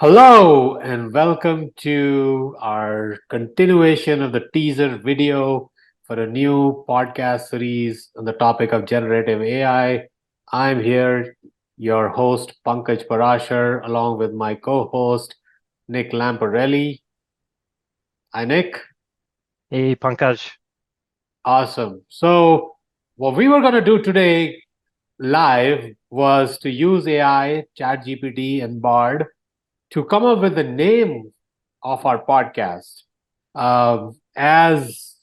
Hello and welcome to our continuation of the teaser video for a new podcast series on the topic of generative AI. I'm here, your host Pankaj Parashar, along with my co-host Nick Lamparelli. Hi, Nick. Hey, Pankaj. Awesome. So, what we were going to do today live was to use AI, ChatGPT, and Bard to come up with the name of our podcast. As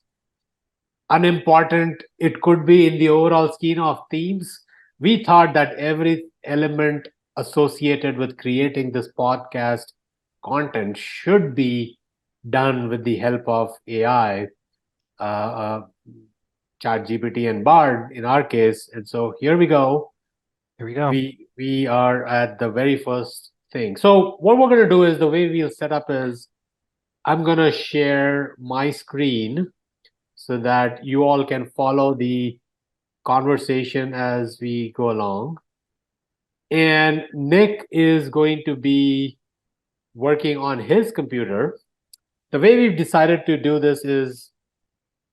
unimportant it could be in the overall scheme of themes, we thought that every element associated with creating this podcast content should be done with the help of AI, ChatGPT, and Bard in our case. And so here we go. Here we go. We are at the very first thing. So what we're going to do is the way we'll set up is I'm going to share my screen so that you all can follow the conversation as we go along. And Nick is going to be working on his computer. The way we've decided to do this is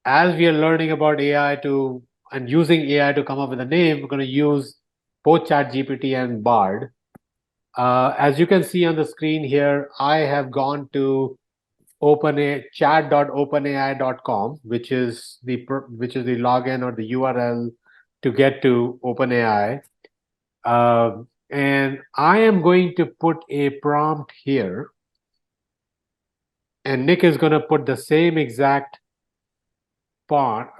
as we are learning about AI to and using AI to come up with a name, we're going to use both ChatGPT and Bard. As you can see on the screen here, I have gone to chat.openai.com, which is the login or the URL to get to OpenAI. And I am going to put a prompt here, and Nick is going to put the same exact prompt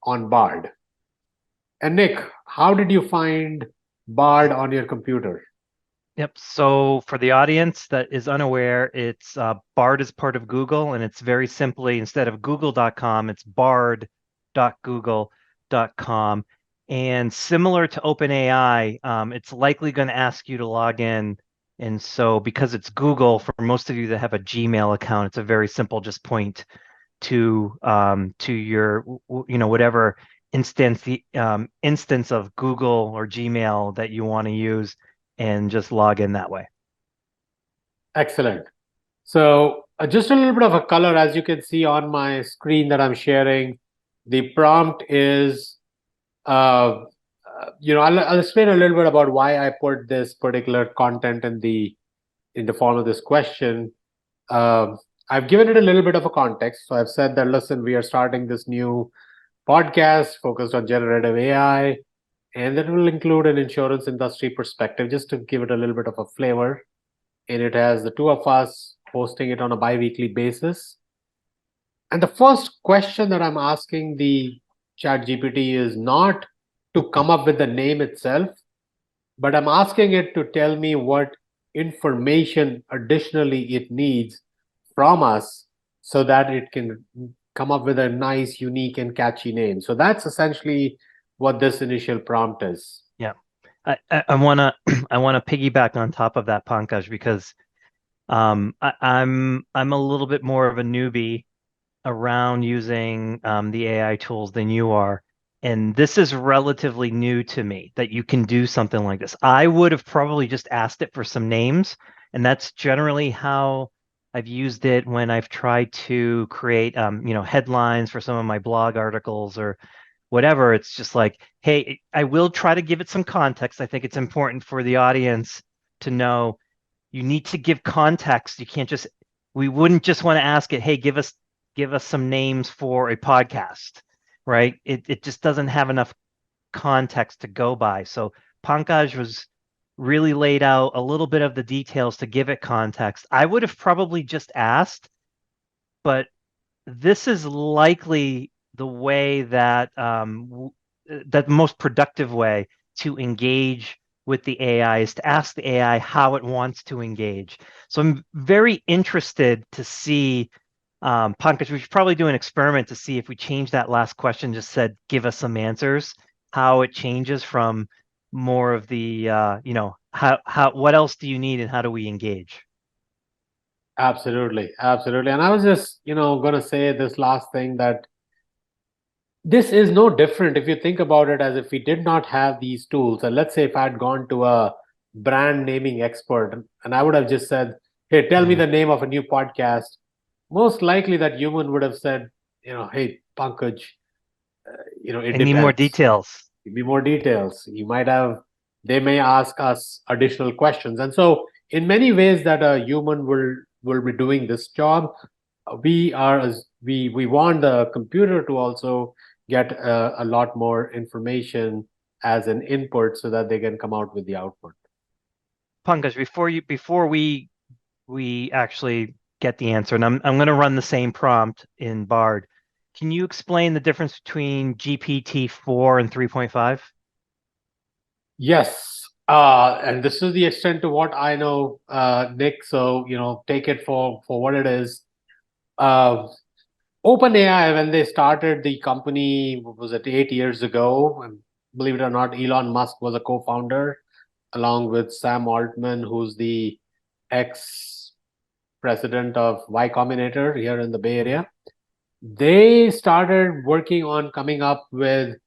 on Bard. And Nick, how did you find Bard on your computer? Yep. So for the audience that is unaware, it's Bard is part of Google, and it's very simply instead of google.com, it's bard.google.com. And similar to OpenAI, it's likely going to ask you to log in. And so because it's Google, for most of you that have a Gmail account, it's a very simple just point to your whatever instance of Google or Gmail that you want to use and just log in that way. Excellent. So just a little bit of a color, as you can see on my screen that I'm sharing. The prompt is, I'll explain a little bit about why I put this particular content in the form of this question. Um, I've given it a little bit of a context. So I've said that, listen, we are starting this new podcast focused on generative AI, and that will include an insurance industry perspective, just to give it a little bit of a flavor. And it has the two of us hosting it on a bi-weekly basis. And the first question that I'm asking the chat GPT is not to come up with the name itself, but I'm asking it to tell me what information additionally it needs from us so that it can come up with a nice, unique, and catchy name. So that's essentially what this initial prompt is. Yeah. I wanna I wanna piggyback on top of that, Pankaj, because I'm a little bit more of a newbie around using the AI tools than you are. And this is relatively new to me that you can do something like this. I would have probably just asked it for some names, and that's generally how I've used it when I've tried to create headlines for some of my blog articles or whatever. It's just like, hey, I will try to give it some context. I think it's important for the audience to know you need to give context. You can't just we wouldn't just want to ask it, hey, give us some names for a podcast, right? It just doesn't have enough context to go by. So Pankaj was really laid out a little bit of the details to give it context. I would have probably just asked, but this is likely the way that that the most productive way to engage with the AI is to ask the AI how it wants to engage. So I'm very interested to see, Pankaj, we should probably do an experiment to see if we change that last question, just said, give us some answers, how it changes from more of the, what else do you need and how do we engage? Absolutely, absolutely. And I was just, going to say this last thing that this is no different if you think about it as if we did not have these tools. And let's say if I had gone to a brand naming expert, and I would have just said, "Hey, tell me Yeah. the name of a new podcast." Most likely, that human would have said, "Hey, Pankaj, it I need more depends. details. Give me more details." They may ask us additional questions, and so in many ways, that a human will be doing this job. We want the computer to also get a lot more information as an input so that they can come out with the output. Pankaj, before we actually get the answer, and I'm going to run the same prompt in Bard. Can you explain the difference between GPT-4 and 3.5? Yes, and this is the extent to what I know, Nick. So take it for what it is. Uh, OpenAI, when they started the company, what was it, 8 years ago? And believe it or not, Elon Musk was a co-founder, along with Sam Altman, who's the ex-president of Y Combinator here in the Bay Area. They started working on coming up with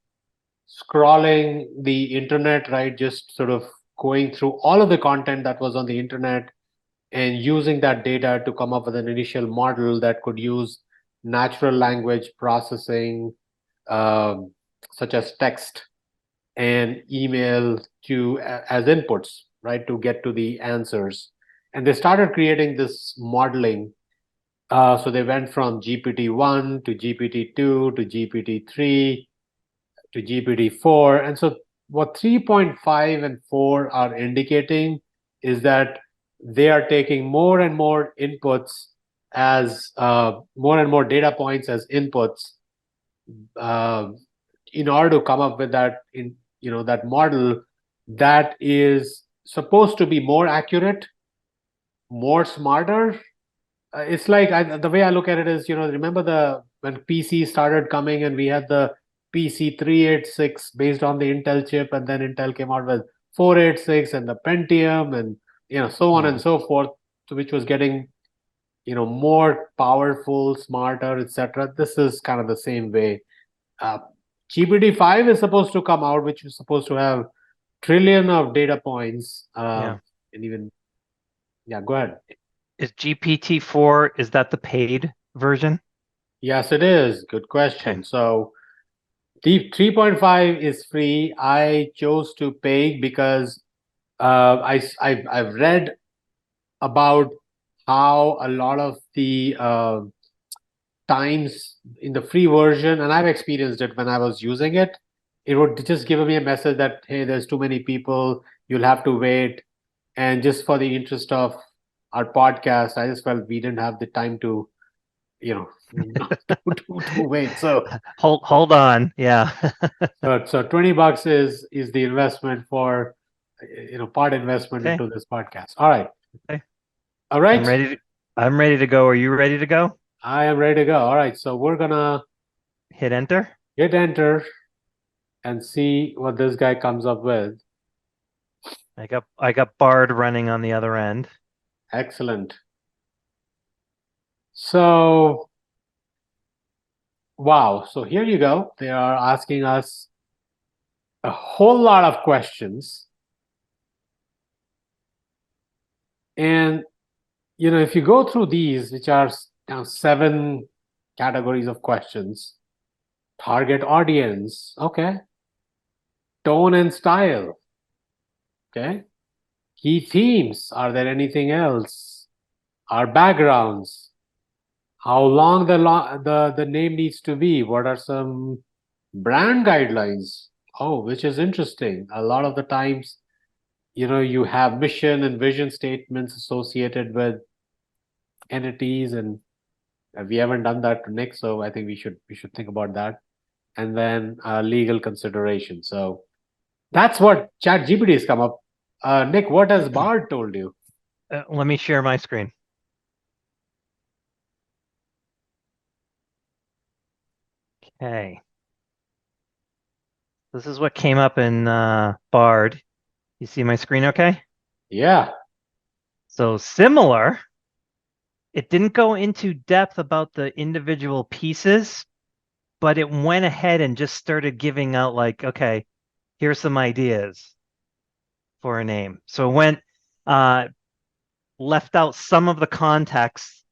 scrolling the internet, right? Just sort of going through all of the content that was on the internet and using that data to come up with an initial model that could use natural language processing, um, such as text and email as inputs, right, to get to the answers. And they started creating this modeling. So they went from GPT-1 to GPT-2 to GPT-3 to GPT-4. And so what 3.5 and 4 are indicating is that they are taking more and more inputs as more and more data points as inputs, uh, in order to come up with that model that is supposed to be more accurate, more smarter. It's like the way I look at it is, remember when PC started coming and we had the PC 386 based on the Intel chip, and then Intel came out with 486 and the Pentium, and so on and so forth, which was getting more powerful, smarter, etc. This is kind of the same way. Uh, GPT-5 is supposed to come out, which is supposed to have trillion of data points, Yeah. and even yeah. Go ahead. Is GPT-4, is that the paid version? Yes, it is. Good Okay. question. So the 3.5 is free. I chose to pay because I've read about how a lot of the times in the free version, and I've experienced it when I was using it, it would just give me a message that, hey, there's too many people, you'll have to wait. And just for the interest of our podcast, I just felt we didn't have the time to, to wait. So Hold on. Yeah. so $20 is the investment for, part investment Okay. into this podcast. All right. Okay. All right. I'm ready to go. Are you ready to go? I am ready to go. All right. So we're gonna Hit enter. hit enter and see what this guy comes up with. I got Bard running on the other end. Excellent. So, wow. So here you go. They are asking us a whole lot of questions. And, if you go through these, which are 7 categories of questions: target audience, okay, tone and style, okay, key themes, are there anything else, our backgrounds, how long the name needs to be, what are some brand guidelines, which is interesting. A lot of the times, you have mission and vision statements associated with entities, and we haven't done that to Nick, so I think we should think about that. And then legal consideration. So that's what ChatGPT has come up. Nick, what has Bard told you? Let me share my screen. Okay. This is what came up in Bard. You see my screen okay? Yeah. So similar. It didn't go into depth about the individual pieces, but it went ahead and just started giving out like, okay, here's some ideas. for a name. So it went, left out some of the context.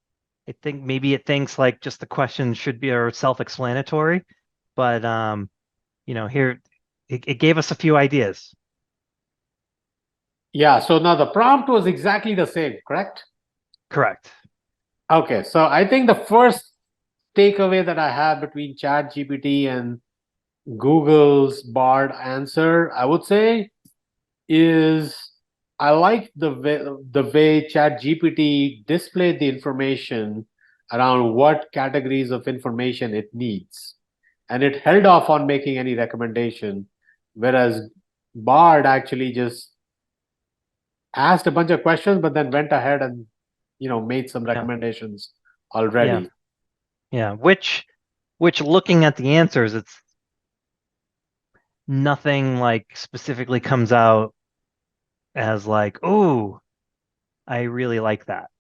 I think maybe it thinks like just the question should be or self-explanatory, but here it gave us a few ideas. Yeah, so now the prompt was exactly the same, correct? Correct. Okay, so I think the first takeaway that I have between ChatGPT and Google's Bard answer, I would say, is I like the way ChatGPT displayed the information around what categories of information it needs. And it held off on making any recommendation, whereas Bard actually just asked a bunch of questions, but then went ahead and made some recommendations already. Yeah. Which looking at the answers, it's nothing like specifically comes out as like, oh, I really like that.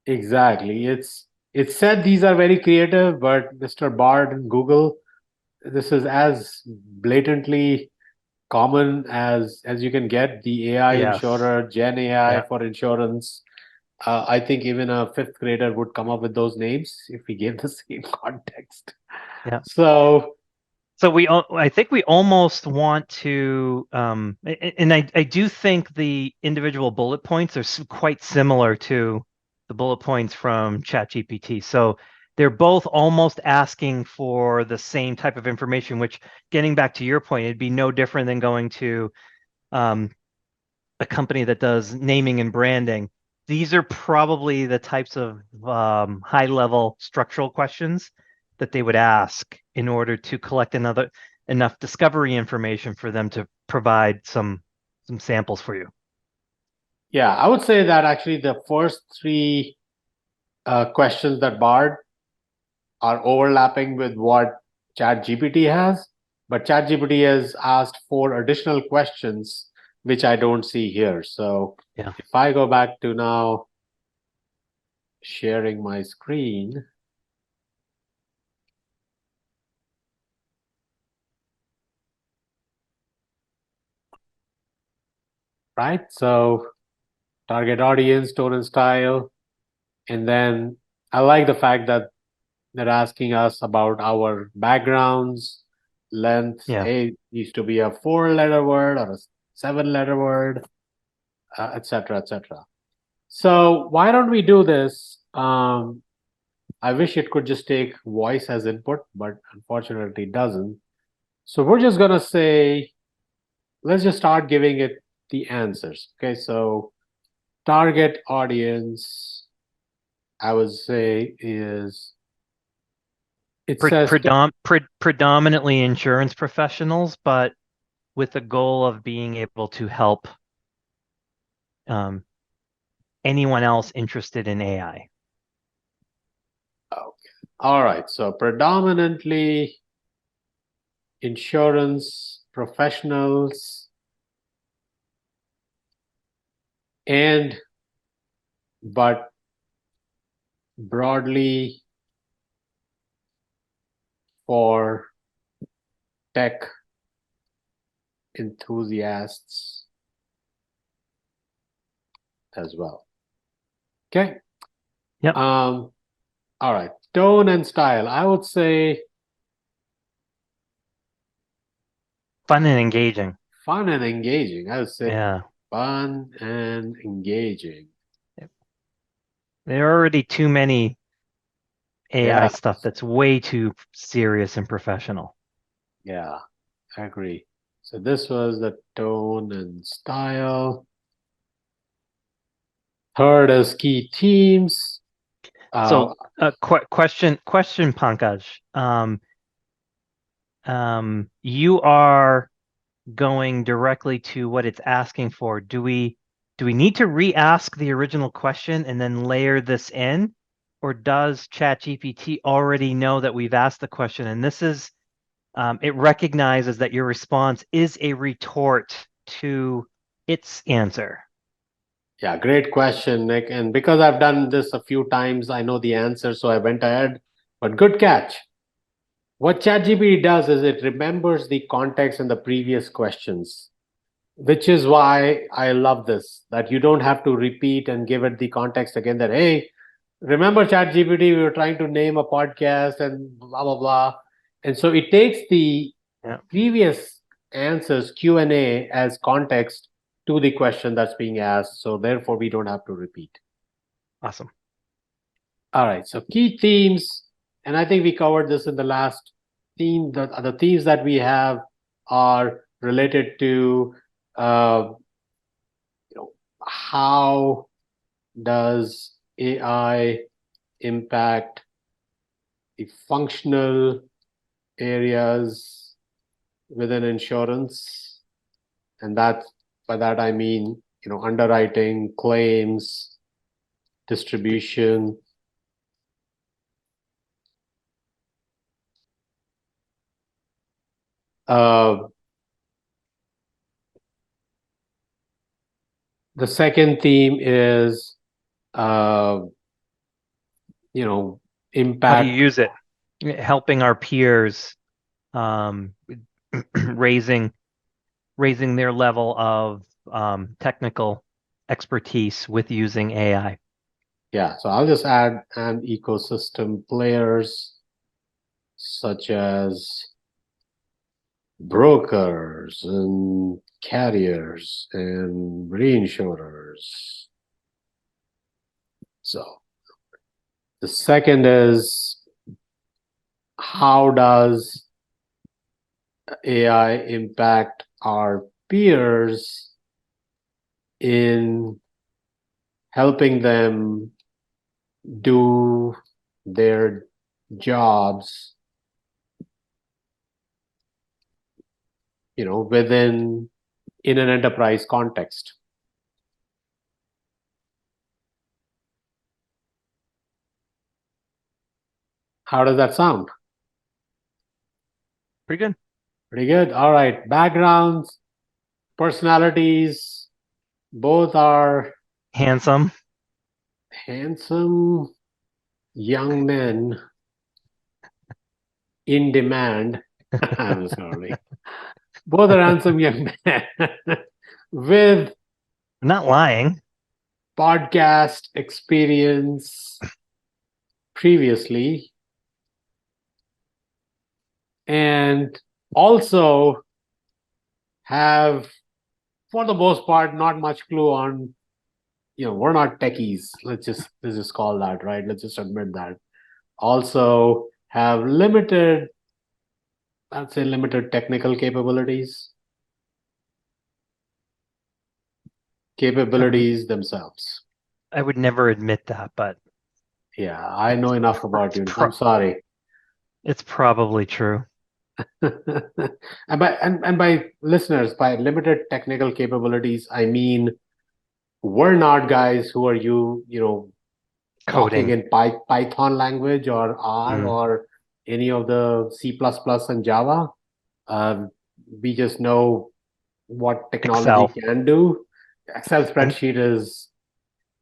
Exactly. It said these are very creative, but Mr. Bard and Google, this is as blatantly common as you can get. The AI Yes. insurer, Gen AI Yeah. for insurance. I think even a fifth grader would come up with those names if we gave the same context. Yeah. So I think we almost want to, and I do think the individual bullet points are quite similar to the bullet points from ChatGPT. So they're both almost asking for the same type of information, which, getting back to your point, it'd be no different than going to a company that does naming and branding. These are probably the types of high-level structural questions that they would ask in order to collect enough discovery information for them to provide some samples for you. yeah, I would say that actually the first three questions that Bard are overlapping with what ChatGPT has, but ChatGPT has asked 4 additional questions, which I don't see here. So Yeah. if I go back to now sharing my screen, right? So target audience, tone and style. And then I like the fact that they're asking us about our backgrounds, length. Yeah. Hey, it needs to be a 4-letter word or a 7-letter word, etc., etc. So why don't we do this? I wish it could just take voice as input, but unfortunately it doesn't. So we're just gonna say, let's just start giving it the answers. Okay, so target audience, I would say is, it says Predominantly insurance professionals, but with the goal of being able to help anyone else interested in AI. okay. All right, so predominantly insurance professionals but broadly for tech enthusiasts as well. Okay. Yep. All right. Tone and style. I would say fun and engaging. Fun and engaging. I would say yeah. Fun and engaging. There are already too many AI stuff that's way too serious and professional. Yeah, I agree. So this was the tone and style. Third is key themes. So question, Pankaj. You are going directly to what it's asking for. Do we need to re-ask the original question and then layer this in? Or does ChatGPT already know that we've asked the question? And this is, it recognizes that your response is a retort to its answer. Yeah, great question, Nick. And because I've done this a few times, I know the answer, so I went ahead. But good catch. What ChatGPT does is it remembers the context in the previous questions. which is why I love this, that you don't have to repeat and give it the context again that, hey, remember ChatGPT, we were trying to name a podcast and blah, blah, blah. And so it takes the previous answers, Q&A, as context to the question that's being asked. So therefore, we don't have to repeat. Awesome. All right. So key themes, and I think we covered this in the last theme. The themes that we have are related to how does AI impact the functional areas within insurance, and that by that I mean underwriting, claims, distribution. The second theme is impact. How do you use it? Helping our peers, raising their level of technical expertise with using AI. Yeah, so I'll just add an ecosystem players such as brokers and carriers and reinsurers. So the second is, how does AI impact our peers in helping them do their jobs, in an enterprise context? How does that sound? Pretty good. Pretty good. All right. Backgrounds, personalities, both are handsome young men in demand. I'm sorry. Both are handsome young men with I'm not lying. podcast experience previously, and also have, for the most part, not much clue on, we're not techies. Let's just call that, right? Let's just admit that. Also have limited technical capabilities themselves. I would never admit that, but yeah, I know enough about you. I'm sorry. It's probably true. and by listeners, by limited technical capabilities, I mean we're not guys who are talking Coding in Python language or R or any of the C++ and Java. We just know what technology can do. Excel spreadsheet is,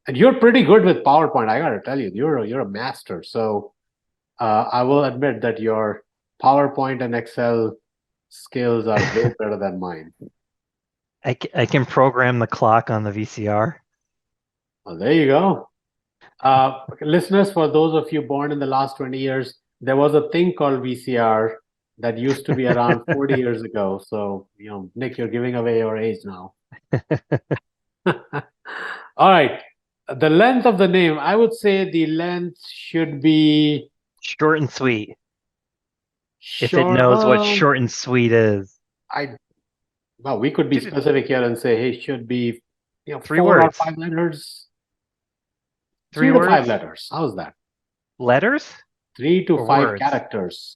and you're pretty good with PowerPoint. I gotta tell you, you're a master. So I will admit that your PowerPoint and Excel skills are way better than mine. I can program the clock on the VCR. Well, there you go. Listeners, for those of you born in the last 20 years, there was a thing called VCR that used to be around 40 years ago. So, Nick, you're giving away your age now. All right. The length of the name, I would say the length should be short and sweet. If it knows what short and sweet is. Well, we could be specific here and say, hey, should be 3 words. Or 5 letters. 3 to 5 letters. How's that? Letters? 3 to 5 characters.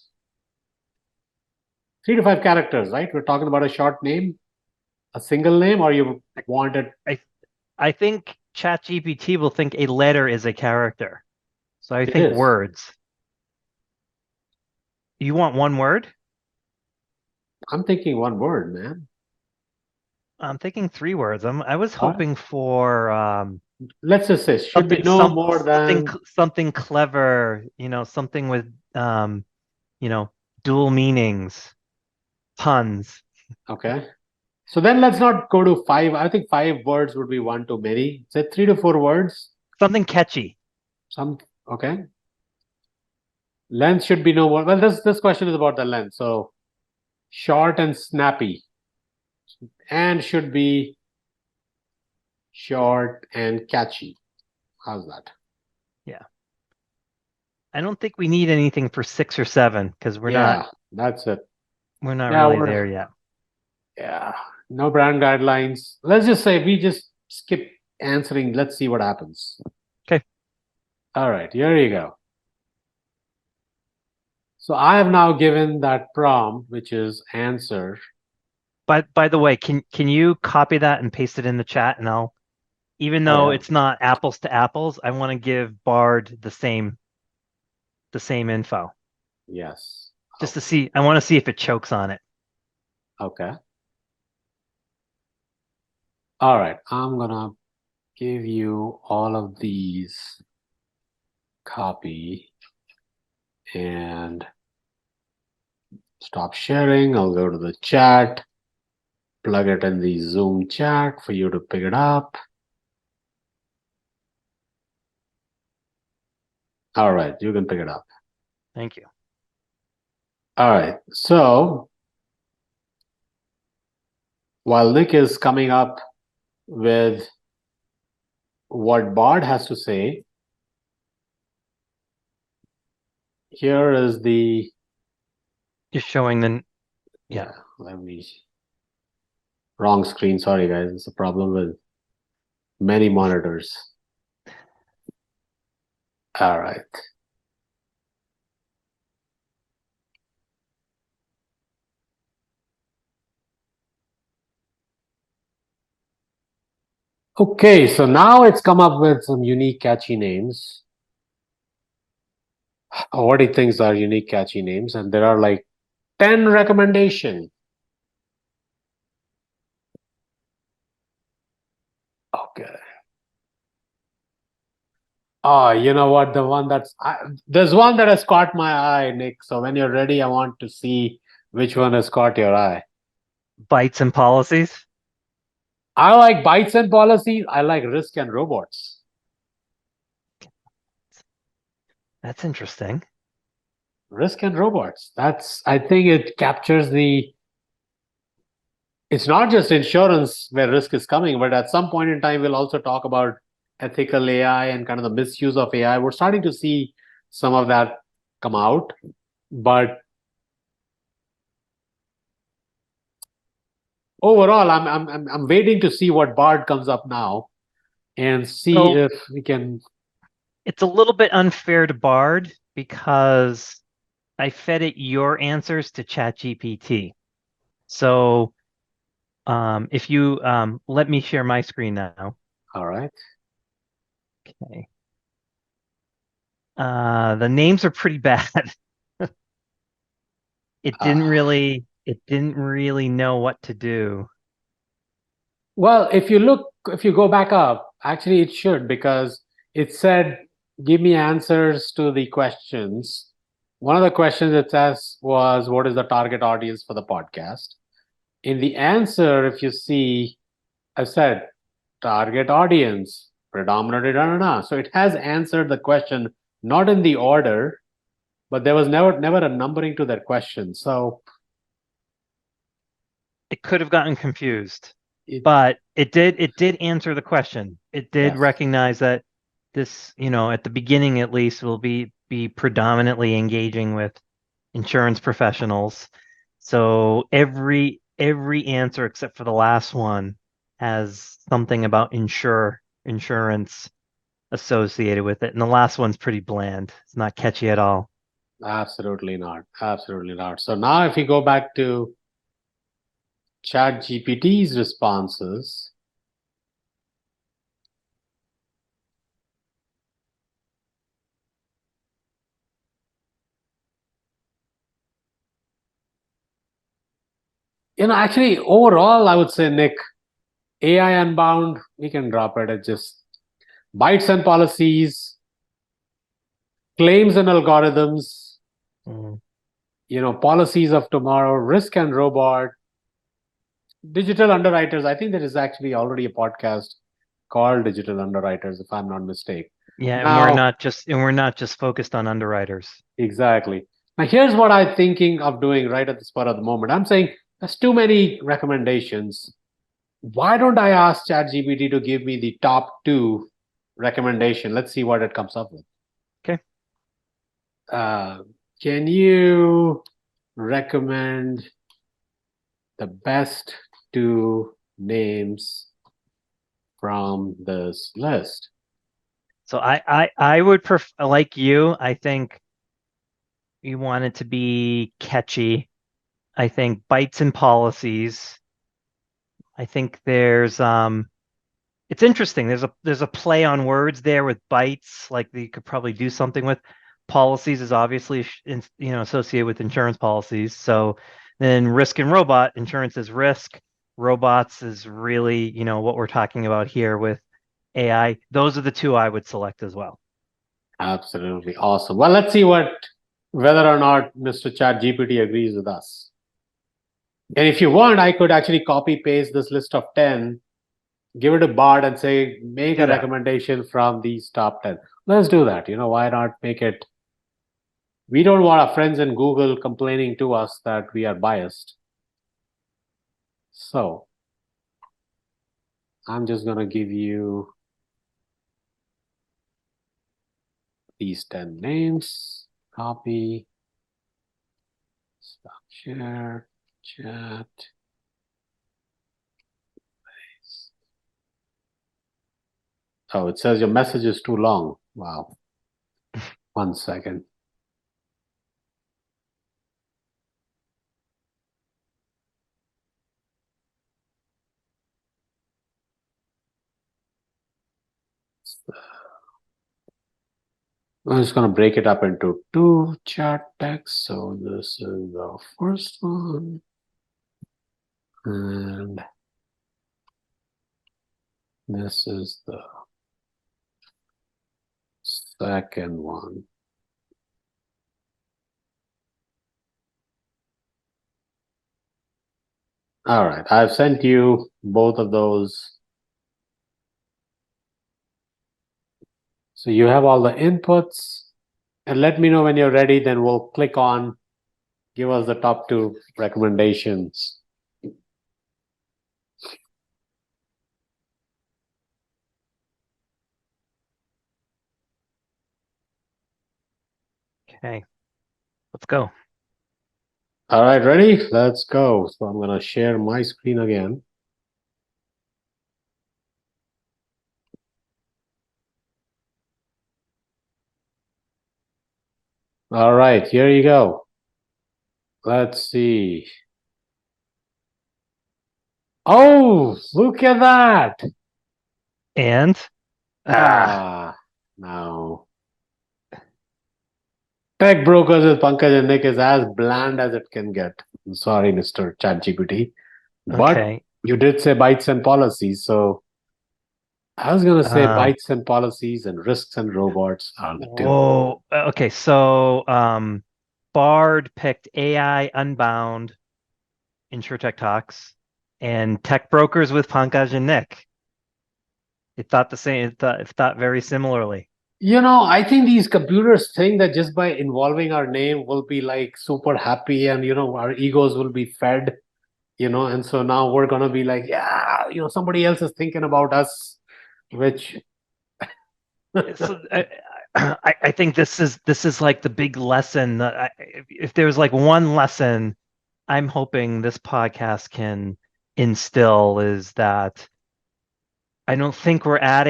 3 to 5 characters, right? We're talking about a short name, a single name, or you want it? I think ChatGPT will think a letter is a character. So I think words. You want 1 word? I'm thinking 1 word, man. I'm thinking 3 words. I was hoping for let's just say should be no more than something clever, something with dual meanings, puns. Okay. So then let's not go to 5. I think 5 words would be one too many. Say 3 to 4 words. Something catchy. Okay. Length should be no more. Well, this question is about the length. So short and snappy. And should be short and catchy. How's that? I don't think we need anything for 6 or 7 because we're not That's it. really there yet. Yeah. No brand guidelines. Let's just say we just skip answering. Let's see what happens. Okay. All right, here you go. So I have now given that prompt, which is answer. By the way, can you copy that and paste it in the chat, and I'll, even though it's not apples to apples, I want to give Bard the same info. Yes. Just to see, I want to see if it chokes on it. Okay. All right, I'm gonna give you all of these. Copy and stop sharing. I'll go to the chat, plug it in the Zoom chat for you to pick it up. All right, you can pick it up. Thank you. All right, so while Nick is coming up with what Bard has to say, here is the. Just showing the. Let me. Wrong screen. Sorry, guys. It's a problem with many monitors. All right. Okay, so now it's come up with some unique, catchy names. What he thinks are unique, catchy names, and there are like 10 recommendations. Okay. Oh, you know what? There's one that has caught my eye, Nick. So when you're ready, I want to see which one has caught your eye. Bytes and policies. I like bytes and policies. I like risk and robots. That's interesting. Risk and robots. I think it captures it's not just insurance where risk is coming, but at some point in time, we'll also talk about ethical AI and kind of the misuse of AI. We're starting to see some of that come out, but overall, I'm waiting to see what Bard comes up now and see if we can. It's a little bit unfair to Bard because I fed it your answers to ChatGPT. So if you let me share my screen now. All right. Okay. The names are pretty bad. It didn't really know what to do. Well, if you go back up, actually it should, because it said, give me answers to the questions. One of the questions it says was, what is the target audience for the podcast? In the answer, if you see, I said target audience, predominantly, so it has answered the question, not in the order, but there was never a numbering to that question. So it could have gotten confused, but it did answer the question. It did recognize that this, at the beginning at least, will be predominantly engaging with insurance professionals. So every answer except for the last one has something about insurance associated with it. And the last one's pretty bland. It's not catchy at all. Absolutely not. Absolutely not. So now if you go back to ChatGPT's responses, actually overall, I would say, Nick, AI Unbound, we can drop it at just bytes and policies, claims and algorithms, policies of tomorrow, risk and robot, digital underwriters. I think there is actually already a podcast called Digital Underwriters, if I'm not mistaken. Yeah, and Now, we're not just focused on underwriters. exactly. Now, here's what I'm thinking of doing right at the spot of the moment. I'm saying there's too many recommendations. Why don't I ask ChatGPT to give me the top two recommendation? Let's see what it comes up with. Okay. Can you recommend the best two names from this list? So I would prefer, like you, I think you want it to be catchy. I think bites and policies. I think it's interesting. There's a play on words there with bites, like you could probably do something with. Policies is obviously associated with insurance policies. So then risk and robot, insurance is risk, robots is really, what we're talking about here with AI. Those are the two I would select as well. Absolutely awesome. Well, let's see whether or not Mr. ChatGPT agrees with us. And if you want, I could actually copy paste this list of 10, give it to Bard and say, make Do a that. recommendation from these top 10. Let's do that. Why not make it? We don't want our friends in Google complaining to us that we are biased. So I'm just going to give you these 10 names, copy, stop share, chat. Oh, it says your message is too long. Wow. 1 second. I'm just going to break it up into two chat texts. So this is the first one. And this is the second one. All right, I've sent you both of those. So you have all the inputs, and let me know when you're ready, then we'll click on, give us the top two recommendations. Okay, let's go. All right, ready? Let's go. So I'm going to share my screen again. All right, here you go. Let's see. Oh, look at that. And No. Tech Brokers with Pankaj and Nick is as bland as it can get. I'm sorry, Mr. ChatGPT. But okay. you did say bites and policies, so I was gonna say bites and policies and risks and robots are the two. Whoa. Okay, so Bard picked AI Unbound, InsurTech Talks, and Tech Brokers with Pankaj and Nick. It thought the same. It thought very similarly. I think these computers think that just by involving our name, we'll be like super happy and our egos will be fed, and so now we're gonna be like, yeah, somebody else is thinking about us, which So, I think this is like the big lesson. If there's like one lesson I'm hoping this podcast can instill is that I don't think we're at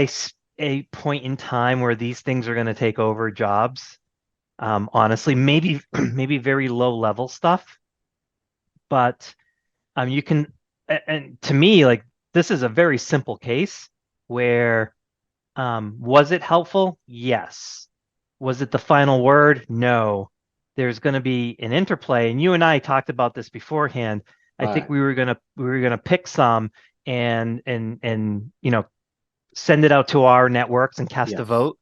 a point in time where these things are going to take over jobs. Honestly, maybe maybe very low level stuff, but you can, and to me, like this is a very simple case where was it helpful? Yes. Was it the final word? No. There's going to be an interplay, and you and I talked about this beforehand. I think right. we were gonna pick some and send it out to our networks and cast a Yes. vote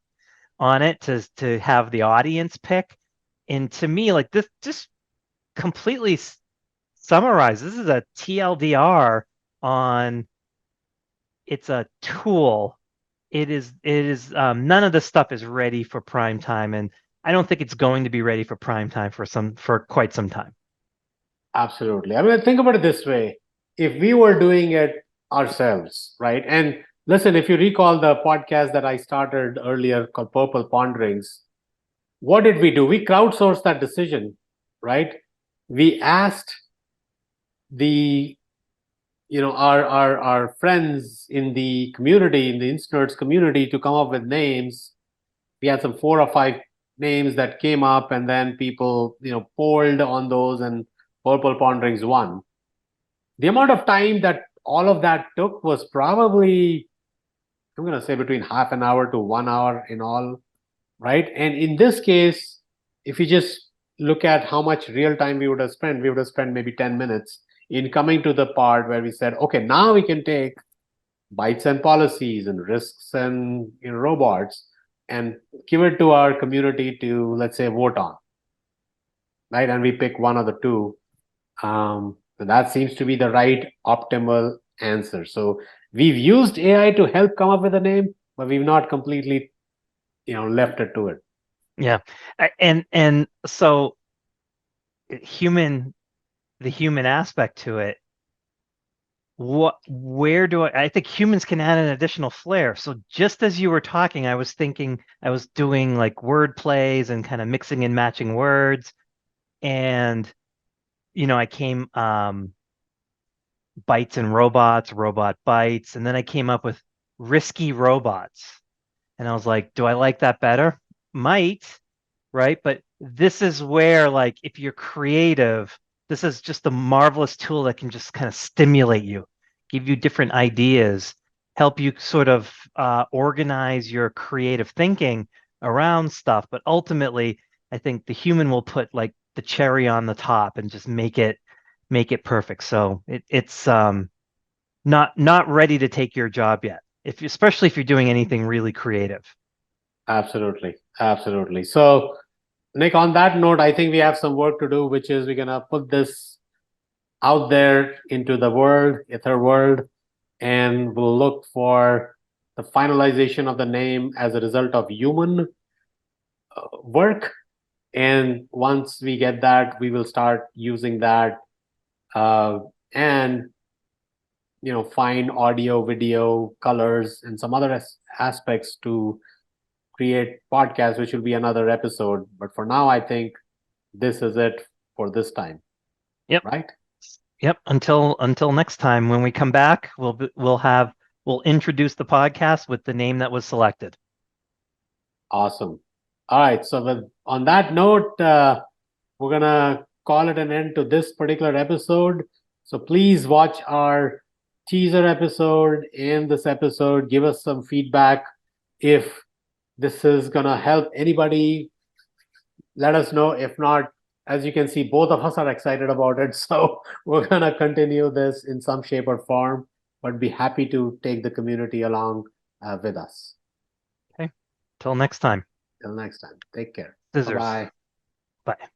on it to have the audience pick. And to me, like this just completely summarizes. This is a TLDR on it's a tool. It is none of this stuff is ready for prime time, and I don't think it's going to be ready for prime time for quite some time. Absolutely. I mean, think about it this way. If we were doing it ourselves, right? And listen, if you recall the podcast that I started earlier called Purple Ponderings, what did we do? We crowdsourced that decision, right? We asked the our friends in the community, in the Instnerds community, to come up with names. We had some 4 or 5 names that came up, and then people polled on those, and Purple Ponderings won. The amount of time that all of that took was probably, I'm going to say, between half an hour to 1 hour in all, right? And in this case, if you just look at how much real time we would have spent maybe 10 minutes in coming to the part where we said, okay, now we can take bytes and policies and risks and robots and give it to our community to, let's say, vote on, right? And we pick one of the two. So that seems to be the right optimal answer. So we've used AI to help come up with a name, but we've not completely, left it to it. Yeah, and so the human aspect to it. Where do I think humans can add an additional flair. So just as you were talking, I was thinking I was doing like word plays and kind of mixing and matching words. And I came bytes and robots, robot bytes, and then I came up with risky robots. And I was like, do I like that better? Might, right? But this is where, like, if you're creative, this is just a marvelous tool that can just kind of stimulate you, give you different ideas, help you sort of organize your creative thinking around stuff. But ultimately, I think the human will put like the cherry on the top and just make it perfect. So it's not ready to take your job yet, especially if you're doing anything really creative. Absolutely. Absolutely. So, Nick, on that note, I think we have some work to do, which is we're going to put this out there into the world, ether world, and we'll look for the finalization of the name as a result of human work. And once we get that, we will start using that and find audio, video, colors, and some other aspects to create podcasts, which will be another episode. But for now, I think this is it for this time. Yep. Right? Yep. Until next time, when we come back, we'll introduce the podcast with the name that was selected. Awesome. All right. So on that note, we're gonna call it an end to this particular episode. So please watch our teaser episode and this episode. Give us some feedback. If this is gonna help anybody, let us know. If not, as you can see, both of us are excited about it. So we're gonna continue this in some shape or form, but be happy to take the community along with us. Okay. Till next time. Till next time. Take care. Scissors. Bye-bye. Bye.